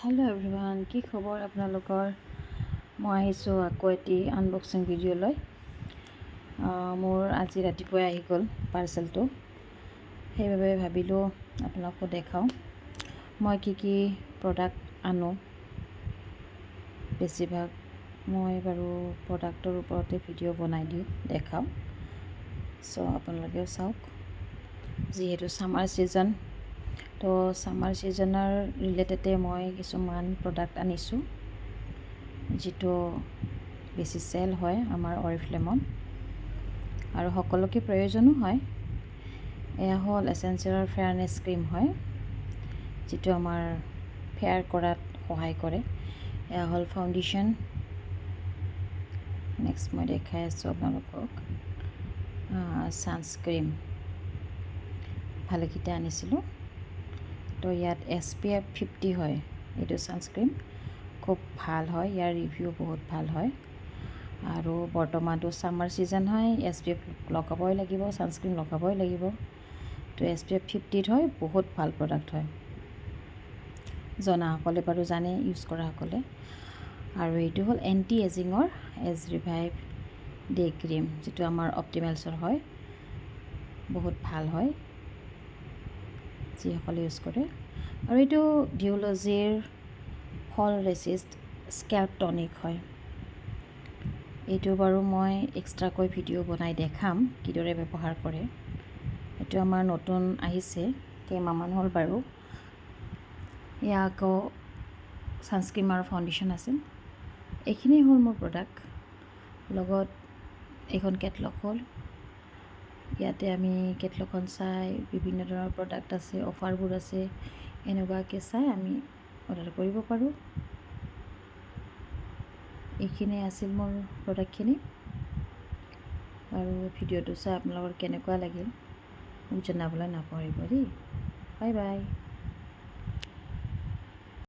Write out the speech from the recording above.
Hello' everyone, কি খবৰ আপোনালোকৰ? মই আহিছোঁ আকৌ এটি আনবক্সিং ভিডিঅ'লৈ। মোৰ আজি ৰাতিপুৱাই আহি গ'ল পাৰ্চেলটো, সেইবাবে ভাবিলোঁ আপোনালোকো দেখাওঁ মই কি প্ৰডাক্ট আনো। বেছিভাগ মই বাৰু প্ৰডাক্টৰ ওপৰতে ভিডিঅ' বনাই দিওঁ, দেখাওঁ। চ' আপোনালোকেও চাওক। যিহেতু ছামাৰ ছিজন, তো ছামাৰ ছিজনৰ ৰিলেটেডে মই কিছুমান প্ৰডাক্ট আনিছোঁ, যিটো বেছি চেল হয় আমাৰ অৰিফ্লেমত আৰু সকলোকে প্ৰয়োজনো হয়। এয়া হ'ল এচেঞ্চিয়েলৰ ফেয়াৰনেছ ক্ৰীম হয়, যিটো আমাৰ ফেয়াৰ কৰাত সহায় কৰে। এয়া হ'ল ফাউণ্ডেশ্যন। নেক্সট মই দেখাই আছোঁ আপোনালোকক ছানস্ক্ৰীম। ভালেকেইটা আনিছিলোঁ। তো ইয়াত SPF 50 হয় এইটো ছানস্ক্ৰীম, খুব ভাল হয়, ইয়াৰ ৰিভিউ বহুত ভাল হয়। আৰু বৰ্তমানটো ছামাৰ ছিজন হয়, SPF লগাবই লাগিব, ছানস্ক্ৰীম লগাবই লাগিব। তো SPF 50 হয়, বহুত ভাল প্ৰডাক্ট হয়। জনাসকলে বাৰু জানে, ইউজ কৰাসকলে। আৰু এইটো হ'ল এণ্টি এজিঙৰ এজ ৰিভাইভ ডে ক্ৰীম, যিটো আমাৰ অপটিমেলছৰ হয়, বহুত ভাল হয় যিসকলে ইউজ কৰে। আৰু এইটো ডিউলজিৰ ফল ৰেচিষ্ট স্কেল্প টনিক হয়। এইটো বাৰু মই এক্সট্ৰাকৈ ভিডিঅ' বনাই দেখাম কিদৰে ব্যৱহাৰ কৰে। এইটো আমাৰ নতুন আহিছে, কেইমাহমান হ'ল বাৰু। এয়া আকৌ ছানস্ক্ৰীম আৰু ফাউণ্ডেশ্যন আছিল। এইখিনিয়ে হ'ল মোৰ প্ৰডাক্ট। লগত এইখন কেটলগ হ'ল। ইয়াতে আমি কেটলগখন চাই বিভিন্ন ধৰণৰ প্ৰডাক্ট আছে, অফাৰবোৰ আছে, এনেকুৱাকৈ চাই আমি অৰ্ডাৰ কৰিব পাৰোঁ। এইখিনিয়ে আছিল মোৰ প্ৰডাক্টখিনি। আৰু ভিডিঅ'টো চাই আপোনালোকৰ কেনেকুৱা লাগিল মোক জনাবলৈ নাপাহৰিব দেই। Bye bye.